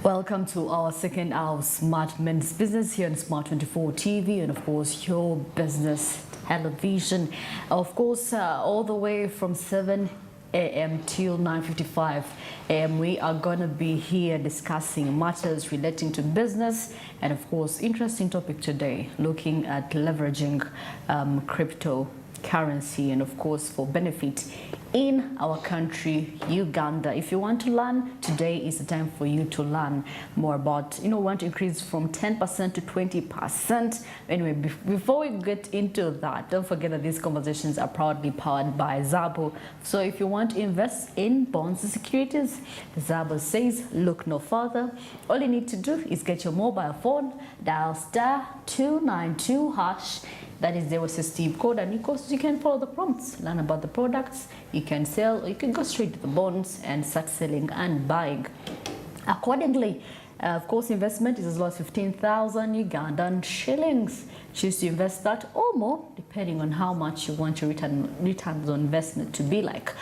Welcome to our second hour of Smart Men's Business here on Smart 24 TV and of course your business television. Of course, all the way from 7 a.m. till 9:55 a.m. we are going to be here discussing matters relating to business and of course interesting topic today, looking at leveraging cryptocurrency and of course for benefit in our country, Uganda. If you want to learn, today is the time for you to learn more about, want to increase from 10% to 20%. Anyway, before we get into that, don't forget that these conversations are proudly powered by Zabo. So if you want to invest in bonds and securities, Zabo says, look no further. All you need to do is get your mobile phone, dial *292#. That is the resistive code, and of course you can follow the prompts, learn about the products, you can sell, or you can go straight to the bonds and start selling and buying accordingly. Of course, investment is as low as 15,000 Ugandan shillings. Choose to invest that or more, depending on how much you want your returns on investment to be like.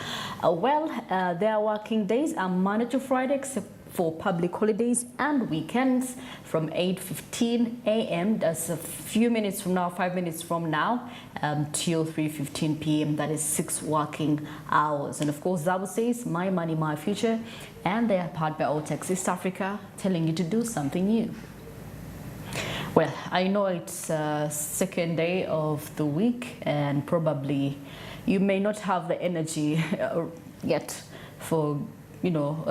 Their working days are Monday to Friday, except for public holidays and weekends from 8:15 a.m. That's a few minutes from now, 5 minutes from now, till 3:15 p.m. That is 6 working hours. And of course, Zabo says, my money, my future. And they are powered by Alltex East Africa, telling you to do something new. Well, I know it's second day of the week and probably you may not have the energy yet for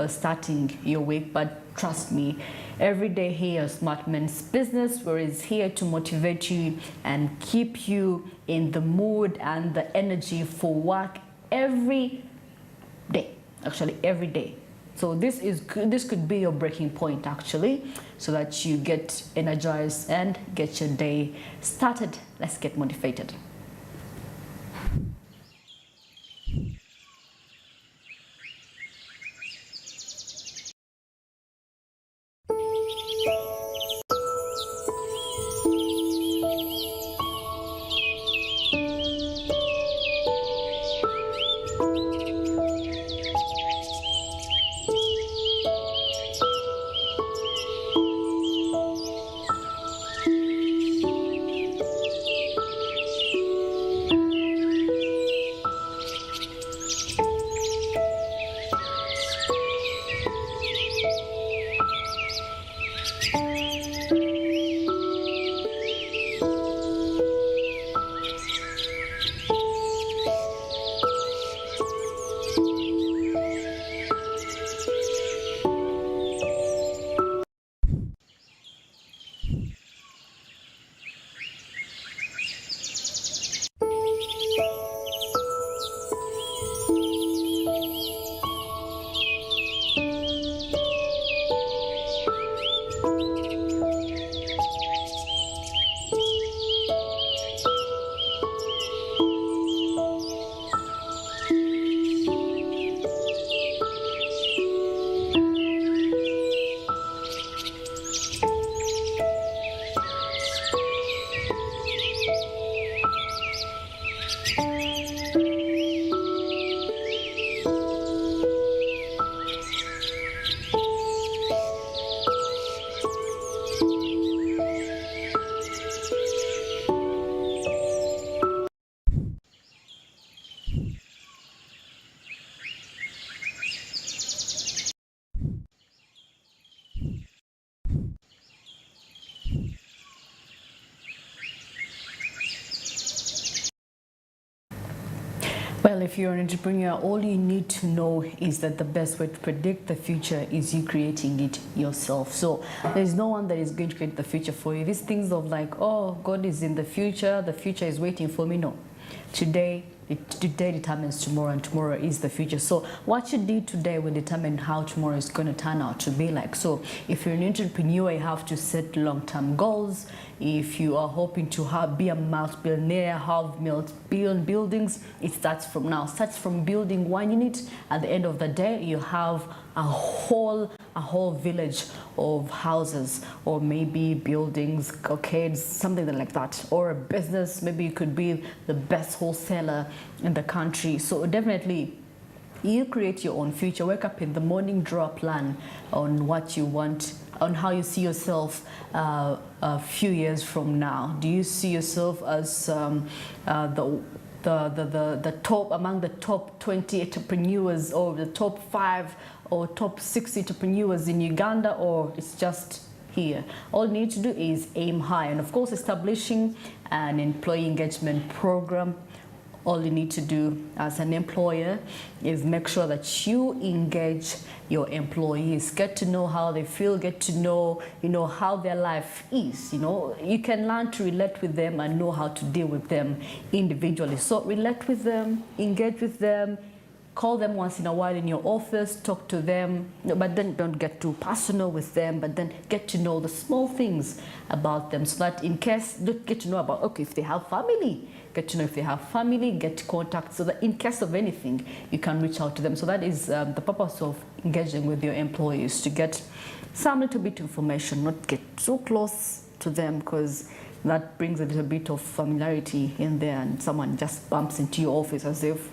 starting your week, but trust me, every day here Smart Men's Business, where it's here to motivate you and keep you in the mood and the energy for work every day, actually every day. So this could be your breaking point actually, so that you get energized and get your day started. Let's get motivated. Well, if you're an entrepreneur, all you need to know is that the best way to predict the future is you creating it yourself. So there's no one that is going to create the future for you. These things of like, oh, God is in the future is waiting for me. No. Today determines tomorrow, and tomorrow is the future. So what you do today will determine how tomorrow is going to turn out to be like. So if you're an entrepreneur, you have to set long-term goals. If you are hoping to be a multi-billionaire, have billion buildings, it starts from now. It starts from building one unit. At the end of the day, you have a whole village of houses, or maybe buildings, arcades, something like that, or a business. Maybe you could be the best wholesaler in the country. So definitely you create your own future. Wake up in the morning, draw a plan on what you want on how you see yourself a few years from now. Do you see yourself as the top, among the top 20 entrepreneurs, or the top 5 or top 6 entrepreneurs in Uganda, or it's just here? All you need to do is aim high, and of course establishing an employee engagement program. All you need to do as an employer is make sure that you engage your employees, get to know how they feel, get to know, how their life is. You can learn to relate with them and know how to deal with them individually. So relate with them, engage with them, call them once in a while in your office, talk to them, but then don't get too personal with them, but then get to know the small things about them, so that in case, get to know about, okay, if they have family, get to know if they have family, get contact, so that in case of anything, you can reach out to them. So that is the purpose of engaging with your employees, to get some little bit of information, not get too close to them, because that brings a little bit of familiarity in there, and someone just bumps into your office as if,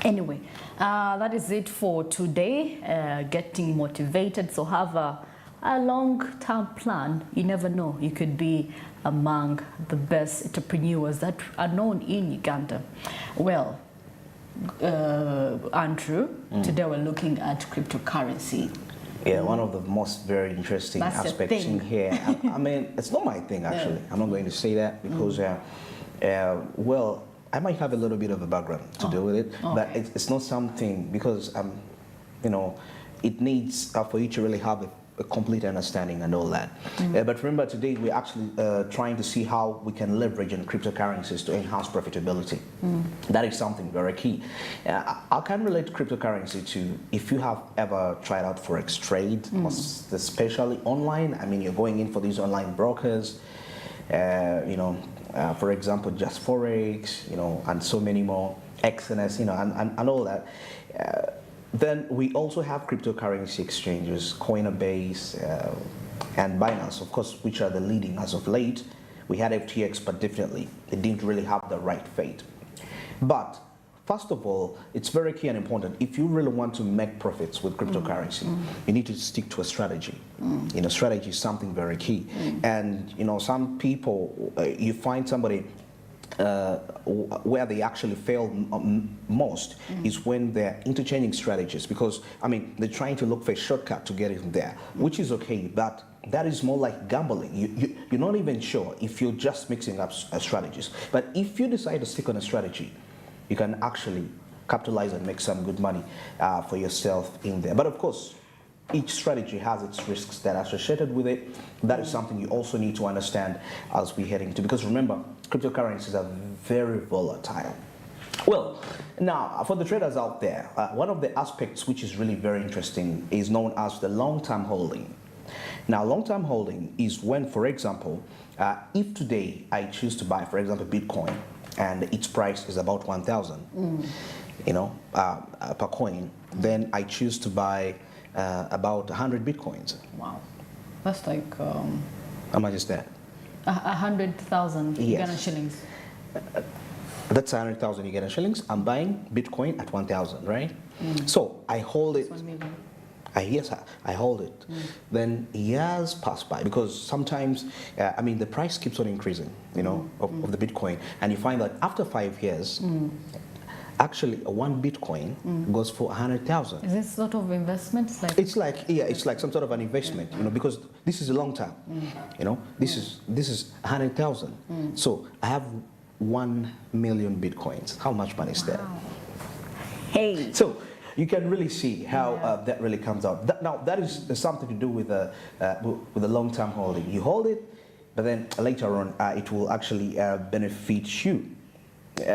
Anyway, that is it for today. Getting motivated. So have a long-term plan. You never know. You could be among the best entrepreneurs that are known in Uganda. Well, Andrew, today we're looking at cryptocurrency. Yeah, one of the most very interesting aspects in here. I mean, it's not my thing, actually. I'm not going to say that because, well, I might have a little bit of a background to deal with it, but it's not something, because, it needs for you to really have a complete understanding and all that. But remember, today we're actually trying to see how we can leverage in cryptocurrencies to enhance profitability. That is something very key. I can relate cryptocurrency to, if you have ever tried out Forex trade, especially online. I mean, you're going in for these online brokers, for example, Just Forex, and so many more, XNS, and all that. Then we also have cryptocurrency exchanges, Coinbase and Binance, of course, which are the leading as of late. We had FTX, but definitely it didn't really have the right fate. But first of all, it's very key and important. If you really want to make profits with cryptocurrency, you need to stick to a strategy. Strategy is something very key. And, some people, you find somebody where they actually fail most is when they're interchanging strategies, because, I mean, they're trying to look for a shortcut to get in there, which is okay, but that is more like gambling. You're not even sure if you're just mixing up strategies. But if you decide to stick on a strategy, you can actually capitalize and make some good money for yourself in there. But of course, each strategy has its risks that are associated with it. That is something you also need to understand as we head into, because remember, cryptocurrencies are very volatile. Well, now for the traders out there, one of the aspects which is really very interesting is known as the long-term holding. Now, long-term holding is when, for example, if today I choose to buy, for example, Bitcoin, and its price is about 1,000, per coin, then I choose to buy about 100 Bitcoins. Wow, that's like how much is that? 100,000 Uganda shillings. That's 100,000 Uganda shillings. I'm buying Bitcoin at 1,000, right? So I hold it. 1 million. Yes, I hold it. Then years pass by, because sometimes, the price keeps on increasing, of the Bitcoin. And you find that after 5 years, actually one Bitcoin goes for 100,000. Is this sort of investment? It's like some sort of an investment, because this is a long term, this is 100,000. So I have 1 million Bitcoins. How much money is that? Hey. So you can really see how that really comes out. Now that is something to do with the long-term holding. You hold it, but then later on it will actually benefit you.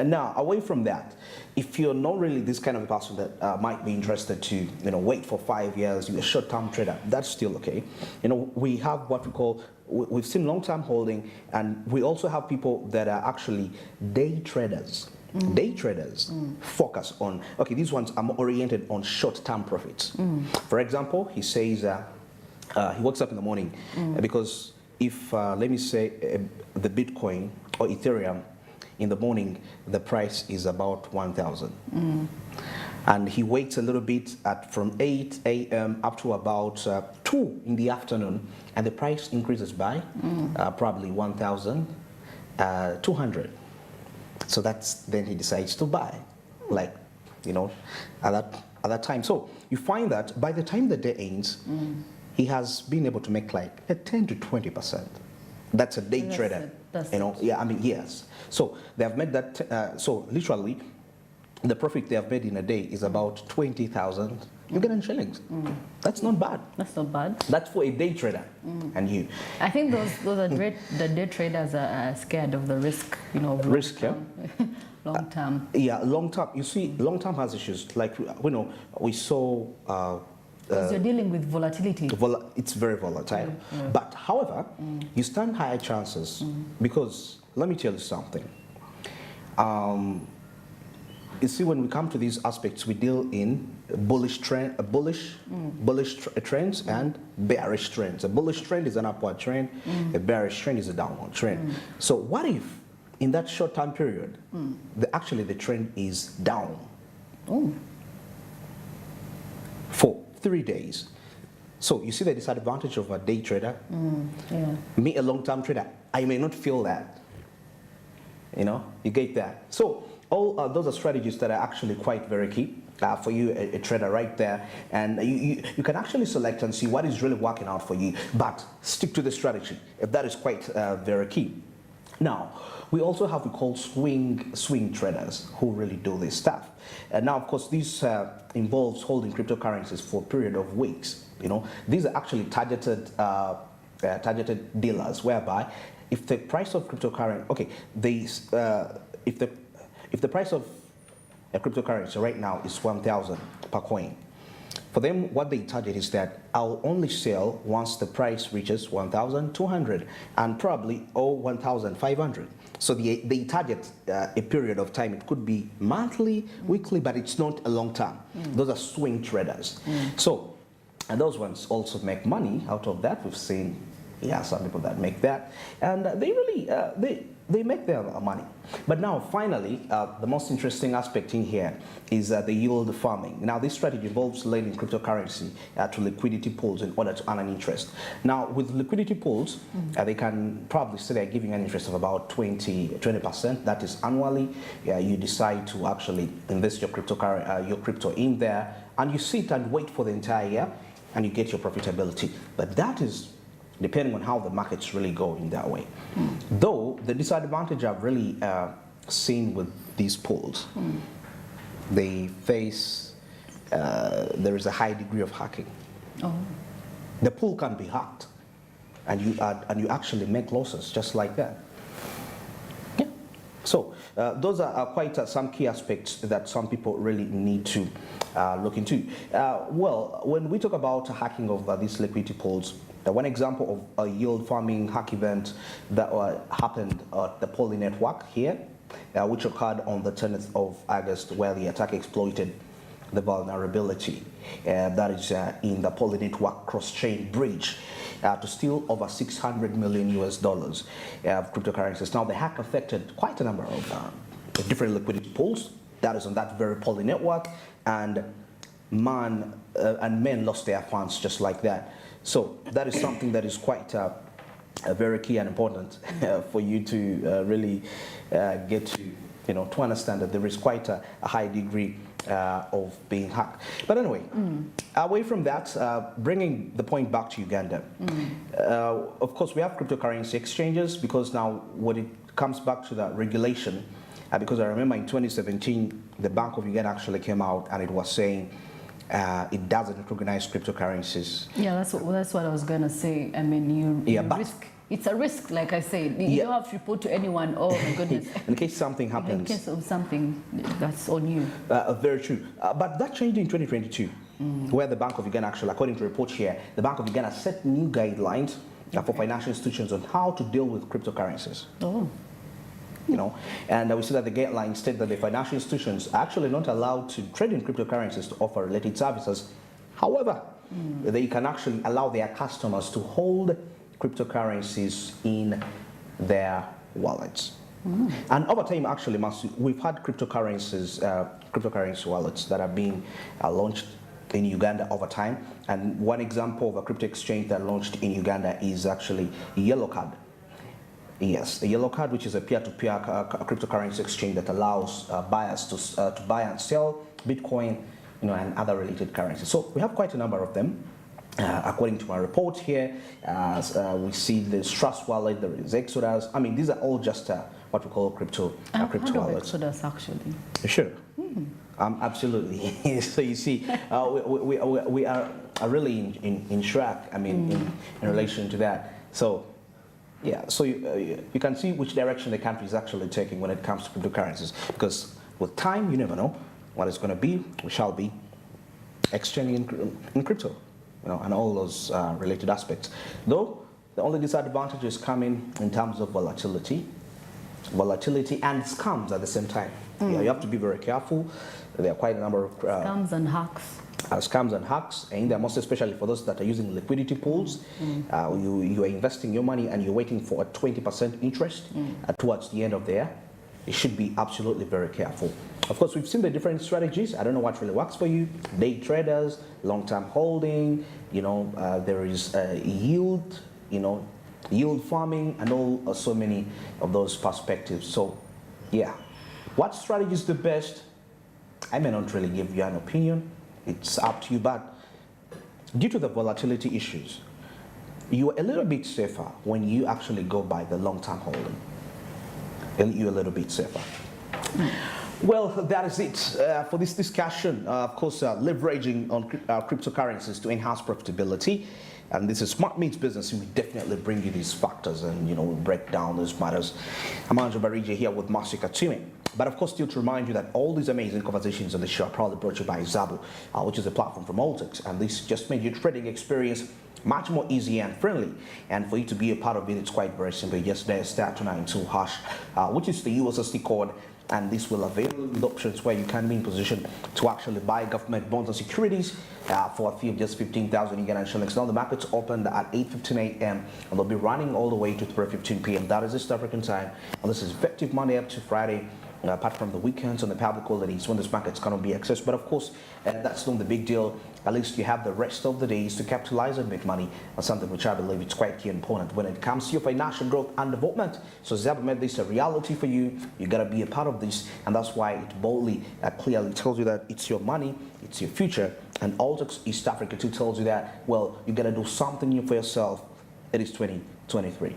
Now, away from that, if you're not really this kind of a person that might be interested to wait for 5 years, you're a short-term trader, that's still okay. We have what we call, we've seen long-term holding, and we also have people that are actually day traders. Day traders focus on, okay, these ones are oriented on short-term profits. For example, he says he wakes up in the morning because if, let me say, the Bitcoin or Ethereum, in the morning, the price is about 1,000. And he waits a little bit from 8 a.m. up to about 2 in the afternoon, and the price increases by probably 1,200. So then he decides to buy, like, at that time. So you find that by the time the day ends, he has been able to make like a 10 to 20%. That's a day trader. Yeah, I mean, yes. So they have made that. So literally, the profit they have made in a day is about 20,000 Ugandan shillings. That's not bad. That's not bad. That's for a day trader. And you. I think those are great. The day traders are scared of the risk, of risk, yeah. Long term. Yeah, long term. You see, long term has issues. Like we saw. Because you're dealing with volatility. It's very volatile. But however, you stand higher chances because let me tell you something. You see, when we come to these aspects, we deal in bullish trends and bearish trends. A bullish trend is an upward trend. A bearish trend is a downward trend. So what if in that short time period, actually the trend is down for 3 days? So you see the disadvantage of a day trader. Me, a long-term trader, I may not feel that. You get that. So all those are strategies that are actually quite very key for you, a trader right there. And you can actually select and see what is really working out for you, but stick to the strategy. If that is quite very key. Now, we also have what we call swing traders who really do this stuff. And now, of course, this involves holding cryptocurrencies for a period of weeks. These are actually targeted dealers, whereby if the price of cryptocurrency, if the price of a cryptocurrency right now is 1,000 per coin, for them, what they target is that I'll only sell once the price reaches 1,200 and probably 1,500. So they target a period of time. It could be monthly, weekly, but it's not a long term. Those are swing traders. So, and those ones also make money out of that. We've seen, some people that make that, and they really they make their money. But now, finally, the most interesting aspect in here is the yield farming. Now, this strategy involves lending cryptocurrency to liquidity pools in order to earn an interest. Now, with liquidity pools, they can probably say they're giving an interest of about 20%. That is annually. You decide to actually invest your crypto in there, and you sit and wait for the entire year, and you get your profitability. But that is depending on how the markets really go in that way. Though the disadvantage I've really seen with these pools, they face, there is a high degree of hacking. The pool can be hacked, and you actually make losses just like that. So those are quite some key aspects that some people really need to look into. Well, when we talk about hacking of these liquidity pools, one example of a yield farming hack event that happened at the Poly network here, which occurred on the 10th of August, where the attack exploited the vulnerability that is in the Poly network cross-chain bridge to steal over $600 million of cryptocurrencies. Now, the hack affected quite a number of different liquidity pools that is on that very Poly network, and men lost their funds just like that. So that is something that is quite very key and important for you to really get to, to understand that there is quite a high degree of being hacked. But anyway, away from that, bringing the point back to Uganda, of course, we have cryptocurrency exchanges, because now when it comes back to the regulation, because I remember in 2017, the Bank of Uganda actually came out and it was saying it doesn't recognize cryptocurrencies. Yeah, that's what I was going to say. I mean, you risk. It's a risk, like I said. You don't have to report to anyone. Oh my goodness! In case something happens. In case of something, that's on you. Very true. But that changed in 2022, where the Bank of Uganda actually, according to reports here, the Bank of Uganda set new guidelines for financial institutions on how to deal with cryptocurrencies. And we see that the guidelines state that the financial institutions are actually not allowed to trade in cryptocurrencies to offer related services. However, they can actually allow their customers to hold cryptocurrencies in their wallets. And over time, actually, we've had cryptocurrency wallets that are being launched in Uganda over time. And one example of a crypto exchange that launched in Uganda is actually Yellow Card. Yes, the Yellow Card, which is a peer-to-peer cryptocurrency exchange that allows buyers to buy and sell Bitcoin, and other related currencies. So we have quite a number of them. According to my report here, we see there's Trust Wallet, there is Exodus. I mean, these are all just what we call crypto wallets. Exodus, actually. Sure. Absolutely. So you see, we are really in track. I mean, in relation to that. So, yeah. So you can see which direction the country is actually taking when it comes to cryptocurrencies. Because with time, you never know what it's going to be. We shall be exchanging in crypto, and all those related aspects. Though the only disadvantages come in terms of volatility and scams at the same time. You have to be very careful. There are quite a number of scams and hacks. Scams and hacks, and they're most especially for those that are using liquidity pools. You are investing your money and you're waiting for a 20% interest towards the end of the year. You should be absolutely very careful. Of course, we've seen the different strategies. I don't know what really works for you. Day traders, long-term holding. There is yield. Yield farming, and so many of those perspectives. So, yeah, what strategy is the best? I may not really give you an opinion. It's up to you, but due to the volatility issues, you're a little bit safer when you actually go by the long-term holding. You're a little bit safer. Well, that is it for this discussion. Of course, leveraging on cryptocurrencies to enhance profitability. And this is Smart Meets Business. We definitely bring you these factors and, we break down those matters. I'm Andrew Barija here with Marcy Katime. But of course, still to remind you that all these amazing conversations on the show are proudly brought to you by Zabu, which is a platform from Altix. And this just made your trading experience much more easy and friendly. And for you to be a part of it, it's quite very simple. You just dial *292#, which is the USSD code. And this will avail you with options where you can be in position to actually buy government bonds and securities for a fee of just 15,000 Ugandan shillings. Now the market's opened at 8:15 a.m. and they'll be running all the way to 3:15 p.m. That is East African time. And this is effective Monday up to Friday. Apart from the weekends and the public holidays when this market's going to be accessed. But of course, that's not the big deal. At least you have the rest of the days to capitalize and make money on something which I believe is quite key and important when it comes to your financial growth and development. So Zabu made this a reality for you. You got to be a part of this, and that's why it boldly, clearly tells you that it's your money, it's your future. And Altix East Africa too tells you that, well, you got to do something new for yourself. It is 2023.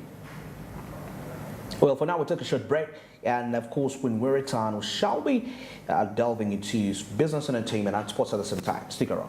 Well, for now, we'll take a short break. And of course, when we return, we shall be delving into business, entertainment, and sports at the same time. Stick around.